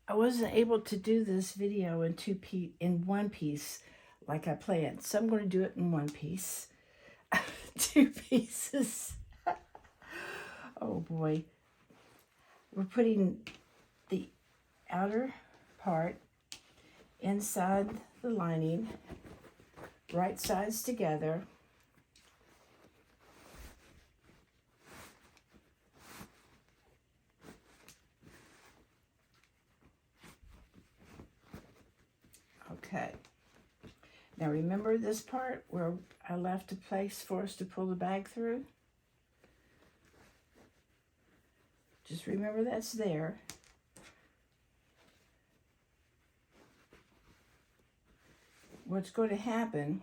I wasn't able to do this video in one piece like I planned. So I'm going to do it in one piece. 2 pieces. Oh boy. We're putting the outer part inside the lining, right sides together. Okay. Now remember this part where I left a place for us to pull the bag through? Just remember that's there. What's going to happen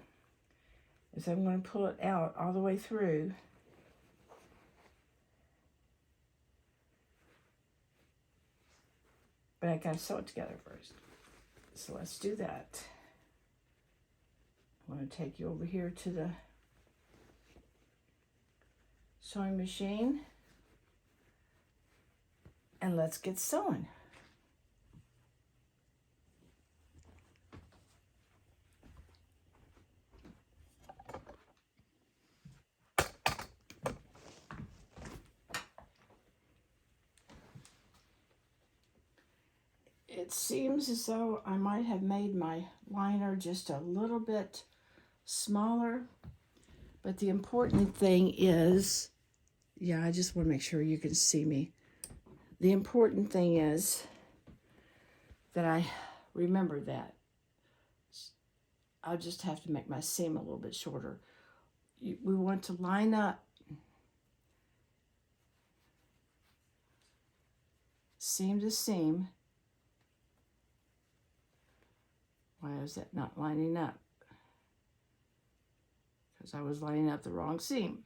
is I'm going to pull it out all the way through. But I got to sew it together first. So let's do that. I'm going to take you over here to the sewing machine. And let's get sewing. It seems as though I might have made my liner just a little bit smaller, but the important thing is, yeah, I just want to make sure you can see me. The important thing is that I remember that. I'll just have to make my seam a little bit shorter. We want to line up seam to seam. Why is that not lining up? Because I was lining up the wrong seam.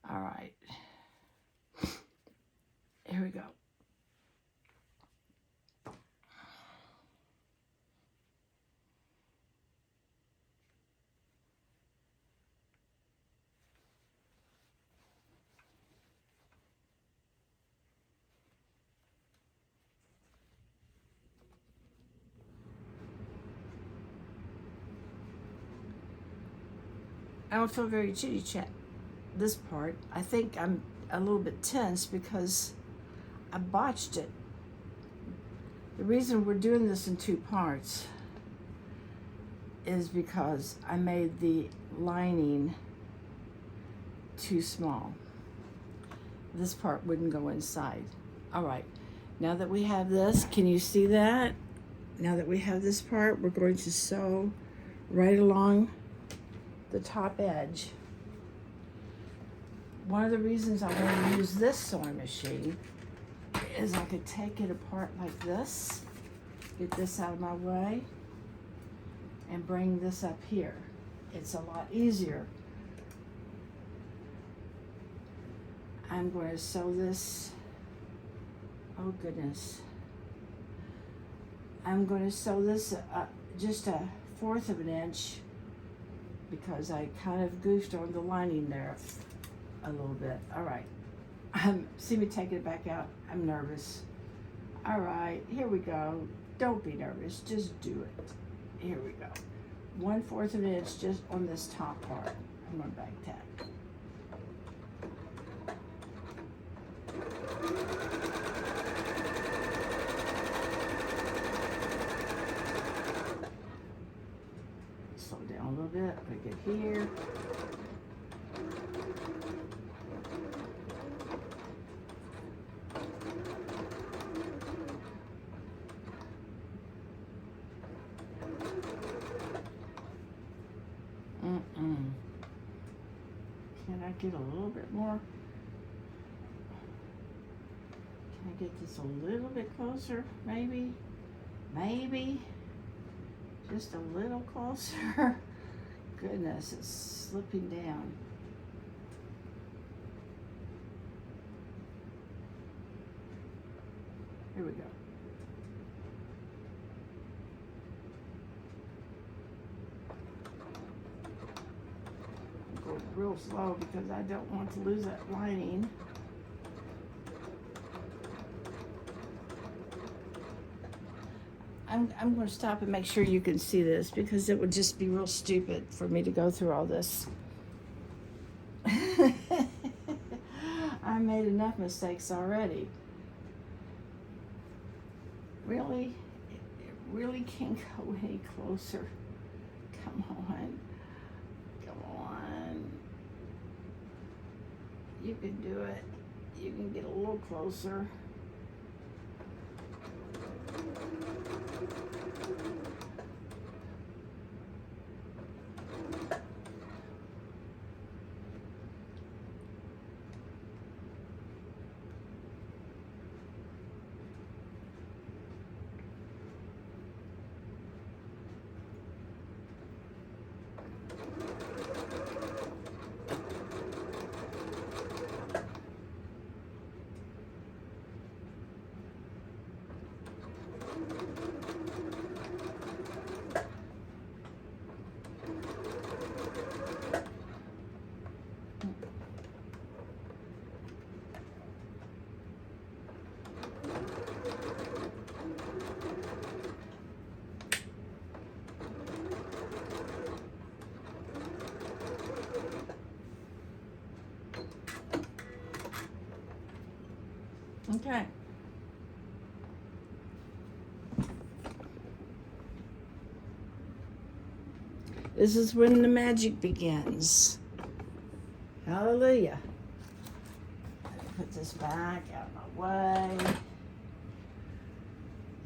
All right. Here we go. I don't feel very chitty chat this part. I think I'm a little bit tense because I botched it. The reason we're doing this in 2 parts is because I made the lining too small. This part wouldn't go inside. All right, now that we have this, can you see that? Now that we have this part, we're going to sew right along the top edge. One of the reasons I want to use this sewing machine is I could take it apart like this, get this out of my way, and bring this up here. It's a lot easier. I'm going to sew this, oh goodness. I'm going to sew this just 1/4 of an inch because I kind of goofed on the lining there a little bit. All right, see me taking it back out. I'm nervous. All right, here we go. Don't be nervous, just do it. Here we go. 1/4 of an inch just on this top part. I'm going to back tack. Slow down a little bit, put it here. Can I get a little bit more? Can I get this a little bit closer? Maybe? Maybe? Just a little closer? Goodness, it's slipping down. Here we go. Go real slow because I don't want to lose that lining. I'm going to stop and make sure you can see this, because it would just be real stupid for me to go through all this. I made enough mistakes already. Really? It really can't go any closer. Come on. Come on. You can do it. You can get a little closer. Okay. This is when the magic begins. Hallelujah. Put this back out of my way.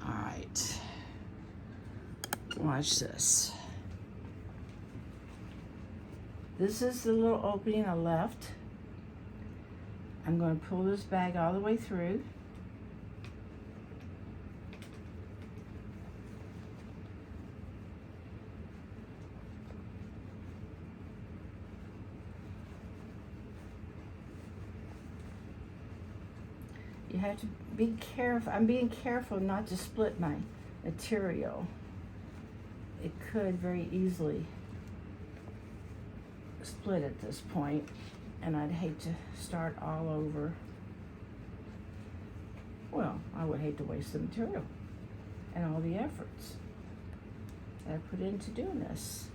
All right. Watch this. This is the little opening I left. I'm going to pull this bag all the way through. You have to be careful. I'm being careful not to split my material. It could very easily split at this point, and I'd hate to start all over. Well, I would hate to waste the material and all the efforts that I put into doing this.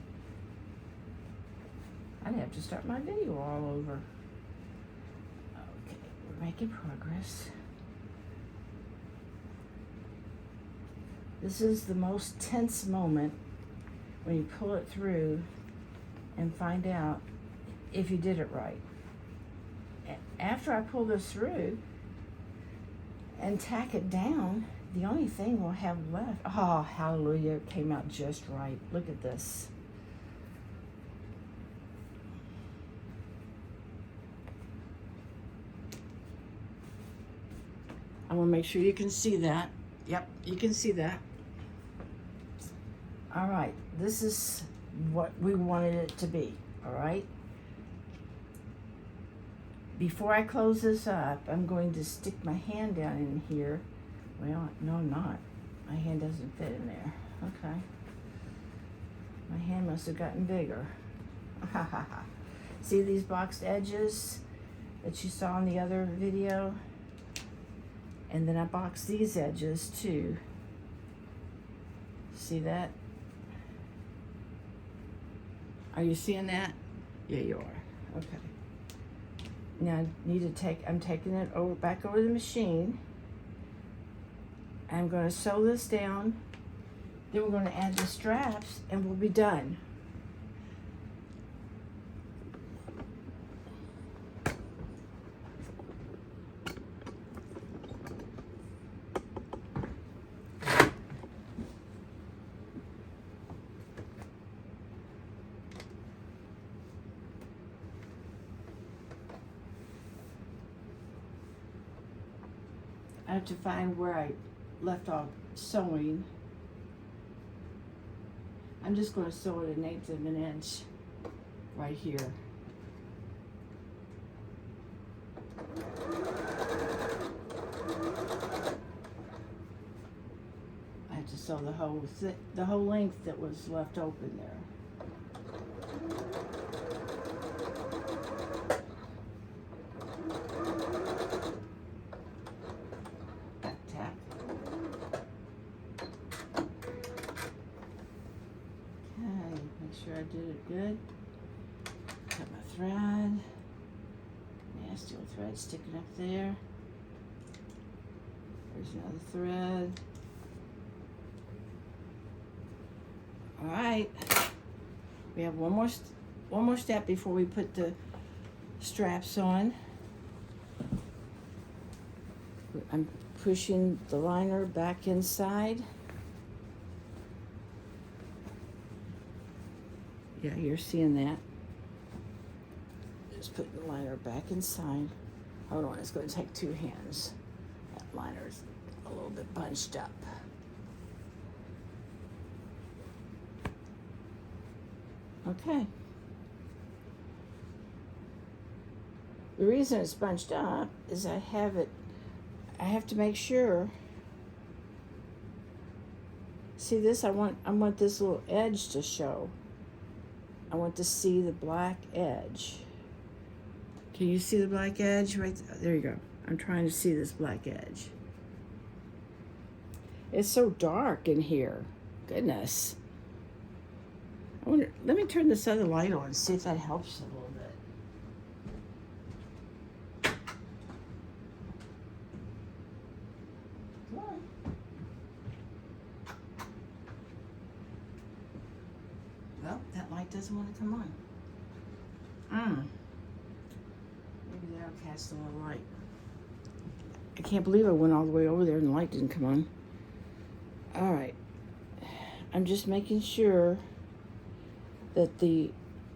I'd have to start my video all over. Okay, we're making progress. This is the most tense moment when you pull it through and find out if you did it right. After I pull this through and tack it down, the only thing we'll have left, oh, hallelujah, it came out just right. Look at this. I want to make sure you can see that. Yep, you can see that. All right, this is what we wanted it to be, all right? Before I close this up, I'm going to stick my hand down in here. Well, no, I'm not. My hand doesn't fit in there. Okay. My hand must have gotten bigger. See these boxed edges that you saw in the other video? And then I boxed these edges too. See that? Are you seeing that? Yeah, you are. Okay. Now I need to I'm taking it back over the machine. I'm going to sew this down. Then we're going to add the straps and we'll be done. I have to find where I left off sewing. I'm just going to sew it 1/8 of an inch right here. I have to sew the whole length that was left open there. sure I did it good. Cut my thread. Nasty old thread sticking up there. There's another thread. All right. We have one more step before we put the straps on. I'm pushing the liner back inside. Yeah, you're seeing that. Just putting the liner back inside. Hold on, it's going to take two hands. That liner's a little bit bunched up. Okay. The reason it's bunched up is I have to make sure. See this? I want this little edge to show. I want to see the black edge. Can you see the black edge? Right there you go. I'm trying to see this black edge. It's so dark in here. Goodness. I wonder, let me turn this other light on and see if that helps a little bit. Come on. Well, that light doesn't want to come on. Maybe that'll cast a little light. I can't believe I went all the way over there and the light didn't come on. All right. I'm just making sure that the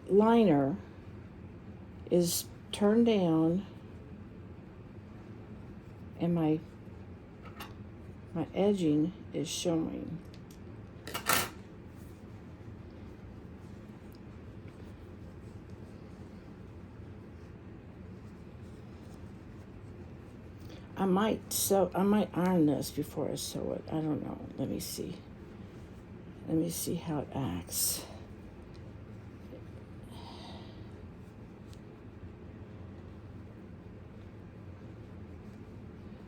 liner is turned down and my edging is showing. I might iron this before I sew it. I don't know. Let me see. Let me see how it acts.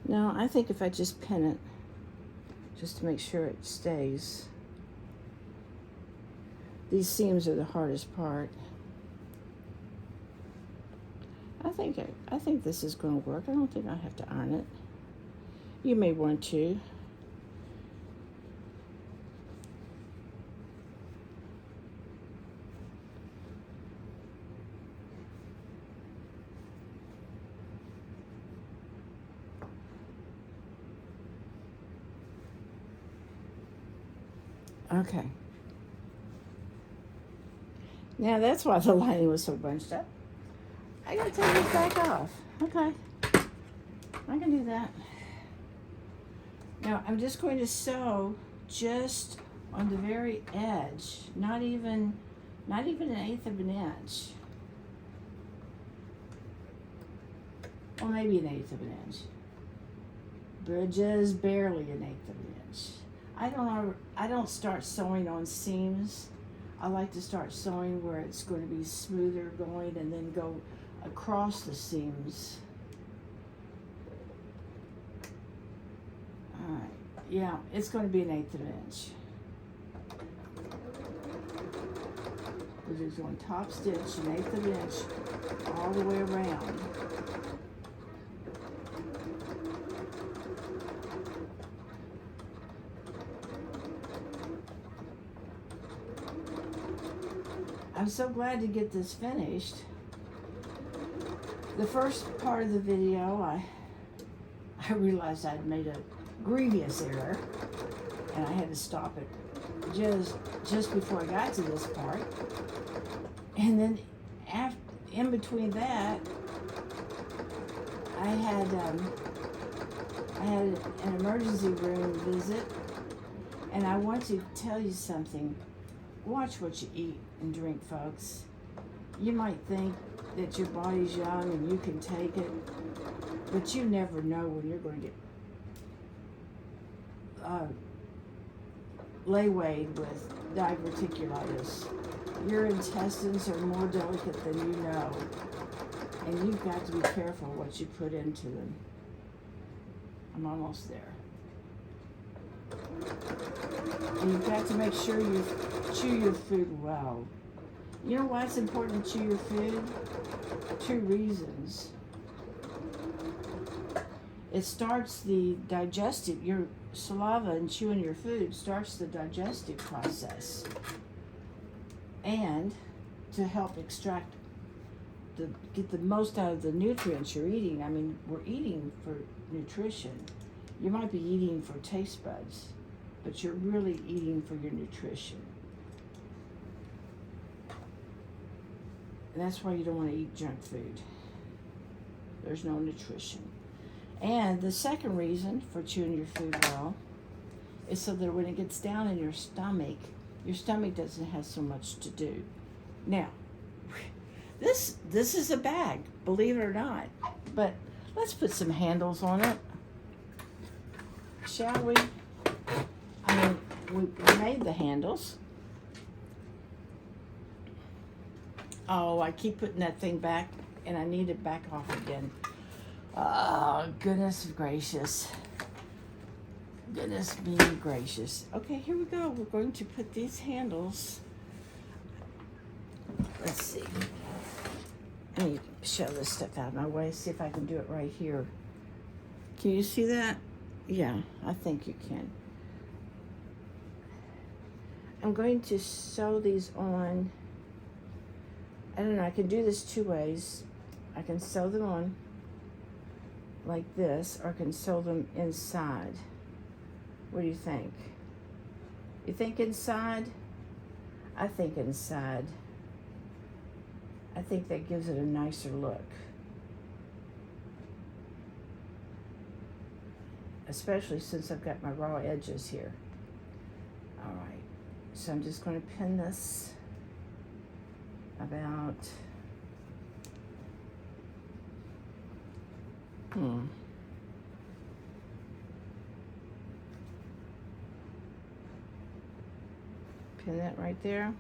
Now, I think if I just pin it, just to make sure it stays. These seams are the hardest part. I think this is going to work. I don't think I have to iron it. You may want to. Okay. Now that's why the lining was so bunched up. I gotta take this back off. Okay. I can do that. Now I'm just going to sew just on the very edge, not even an 1/8 of an inch. Or maybe an 1/8 of an inch. But just barely an 1/8 of an inch. I don't start sewing on seams. I like to start sewing where it's going to be smoother going and then go across the seams. All right, yeah, it's going to be an 1/8 of an inch. We're just going top stitch an 1/8 of an inch all the way around. I'm so glad to get this finished. The first part of the video, I realized I'd made a grievous error, and I had to stop it just before I got to this part. And then in between that, I had an emergency room visit, and I want to tell you something. Watch what you eat and drink, folks. You might think that your body's young and you can take it, but you never know when you're going to get laywayed with diverticulitis. Your intestines are more delicate than you know, and you've got to be careful what you put into them. I'm almost there. And you've got to make sure you chew your food well. You know why it's important to chew your food? 2 reasons. It starts the digestive, your saliva and chewing your food starts the digestive process. And to help extract, get the most out of the nutrients you're eating. I mean, we're eating for nutrition. You might be eating for taste buds, but you're really eating for your nutrition. And that's why you don't want to eat junk food. There's no nutrition. And the second reason for chewing your food well is so that when it gets down in your stomach doesn't have so much to do. Now, this is a bag, believe it or not. But let's put some handles on it. Shall we? I mean, we made the handles. Oh, I keep putting that thing back, and I need it back off again. Oh, goodness gracious. Goodness me gracious. Okay, here we go. We're going to put these handles. Let's see. Let me shove this stuff out of my way, see if I can do it right here. Can you see that? Yeah, I think you can. I'm going to sew these on. I don't know, I can do this 2 ways. I can sew them on like this, or I can sew them inside. What do you think? You think inside? I think inside. I think that gives it a nicer look. Especially since I've got my raw edges here. All right, so I'm just going to pin this about, pin that right there.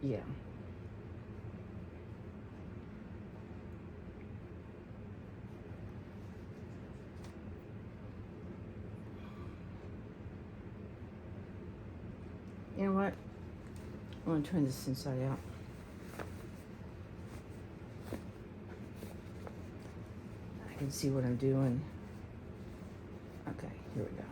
Yeah. You know what? I'm going to turn this inside out. I can see what I'm doing. Okay, here we go.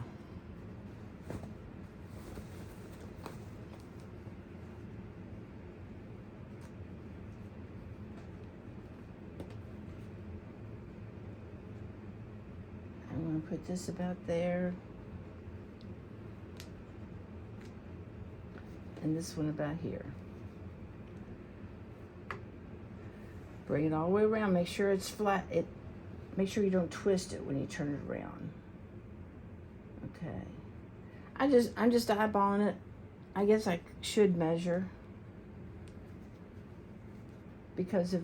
I'm going to put this about there. And this one about here. Bring it all the way around. Make sure it's flat. Make sure you don't twist it when you turn it around. Okay. I'm just eyeballing it. I guess I should measure, because if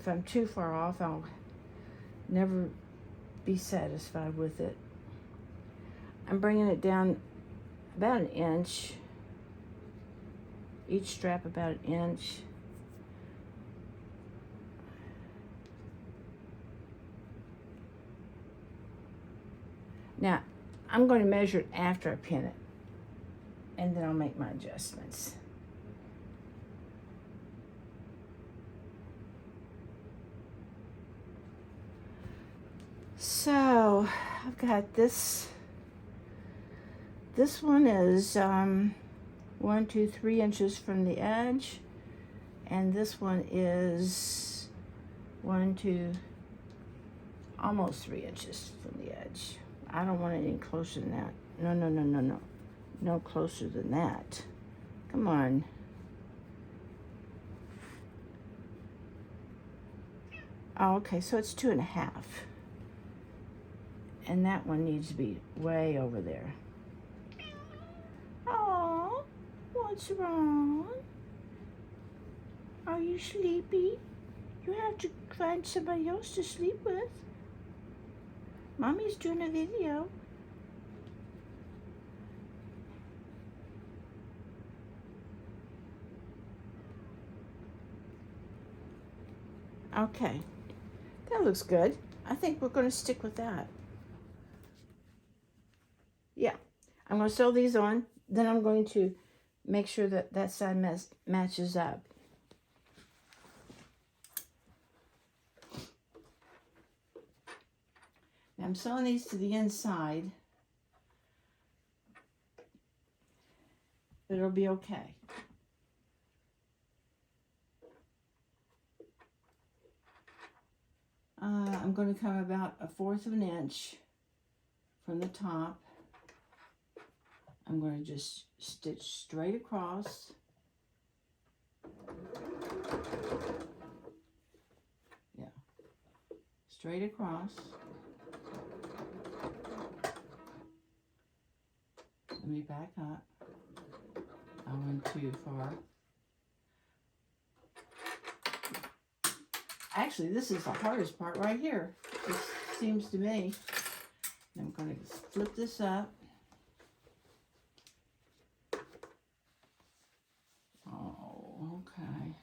I'm too far off, I'll never be satisfied with it. I'm bringing it down about 1 inch. Each strap about 1 inch. Now, I'm going to measure it after I pin it, and then I'll make my adjustments. So, I've got this. This one is 1, 2, 3 inches from the edge, and this one is 1, 2, almost 3 inches from the edge. I don't want it any closer than that. No. No closer than that. Come on. Oh, okay, so it's 2.5. And that one needs to be way over there. Oh, what's wrong? Are you sleepy? You have to find somebody else to sleep with. Mommy's doing a video. Okay, that looks good. I think we're going to stick with that. Yeah, I'm going to sew these on. then I'm going to make sure that that side matches up. Now I'm sewing these to the inside, but it'll be okay. I'm going to come about 1/4 of an inch from the top. I'm going to just stitch straight across. Yeah, straight across. Let me back up. I went too far. Actually, this is the hardest part right here, it seems to me. I'm going to flip this up. Oh, okay.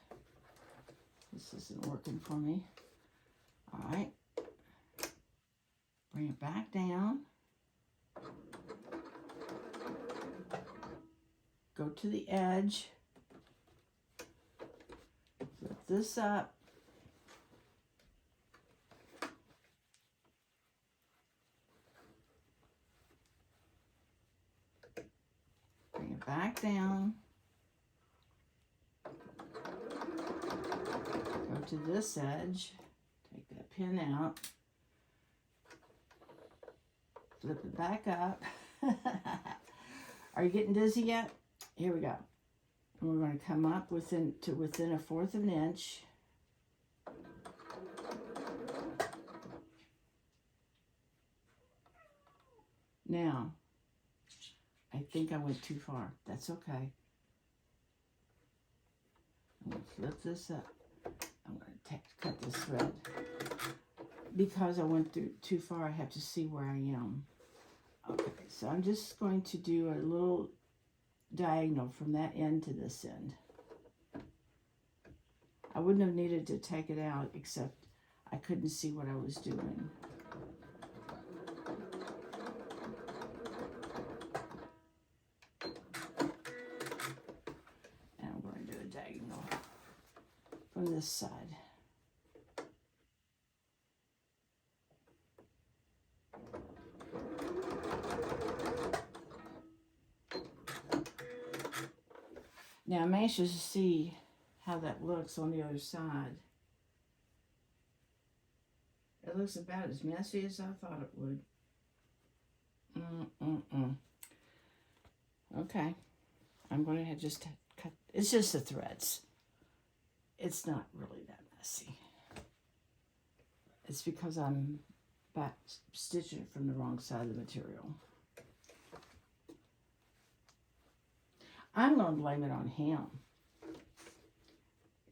This isn't working for me. All right. Bring it back down. Go to the edge. Flip this up. Bring it back down. Go to this edge. Take that pin out. Flip it back up. Are you getting dizzy yet? Here we go. And we're going to come up within 1/4 of an inch. Now, I think I went too far. That's okay. I'm going to flip this up. I'm going to cut this thread. Because I went too far, I have to see where I am. Okay, so I'm just going to do a little diagonal from that end to this end. I wouldn't have needed to take it out, except I couldn't see what I was doing. And I'm going to do a diagonal from this side. Now I'm anxious to see how that looks on the other side. It looks about as messy as I thought it would. Okay, I'm going to just cut. It's just the threads. It's not really that messy. It's because I'm back stitching it from the wrong side of the material. I'm going to blame it on him.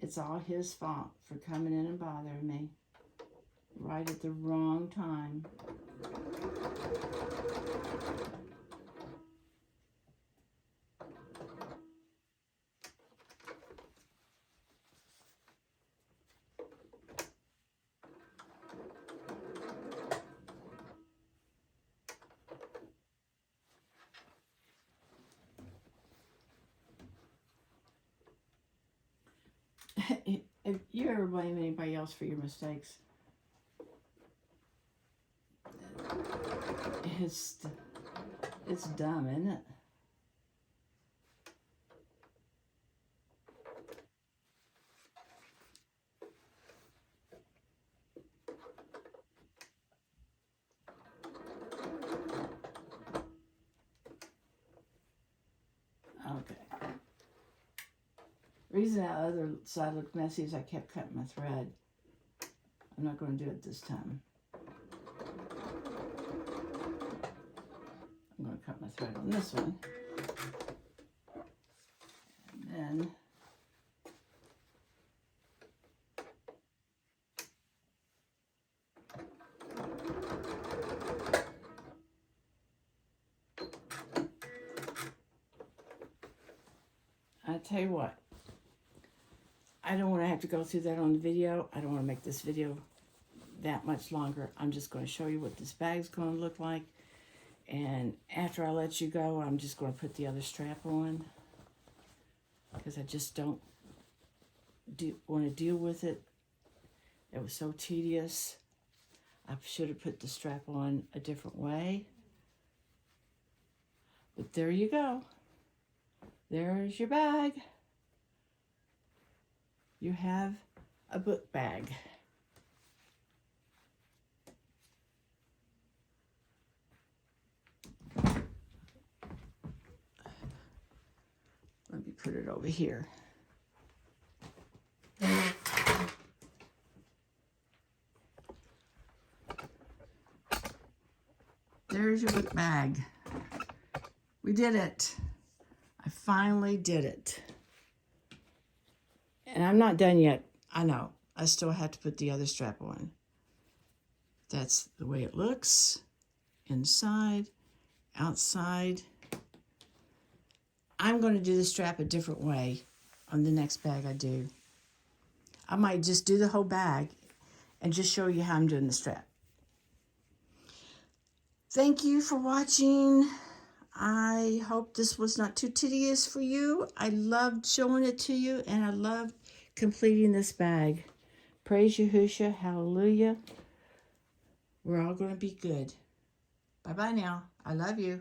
It's all his fault for coming in and bothering me right at the wrong time. If you ever blame anybody else for your mistakes, it's dumb, isn't it? Okay. The reason that other side looked messy is I kept cutting my thread. I'm not going to do it this time. I'm going to cut my thread on this one. And then I tell you what, I don't want to have to go through that on the video. I don't want to make this video that much longer. I'm just going to show you what this bag's going to look like. And after I let you go, I'm just going to put the other strap on because I just don't want to deal with it. It was so tedious. I should have put the strap on a different way. But there you go. There's your bag. You have a book bag. Let me put it over here. There's your book bag. We did it. I finally did it. And I'm not done yet. I know. I still have to put the other strap on. That's the way it looks. Inside, outside. I'm going to do the strap a different way on the next bag I do. I might just do the whole bag and just show you how I'm doing the strap. Thank you for watching. I hope this was not too tedious for you. I loved showing it to you, and I loved completing this bag. Praise Yahushua. Hallelujah. We're all going to be good. Bye-bye now. I love you.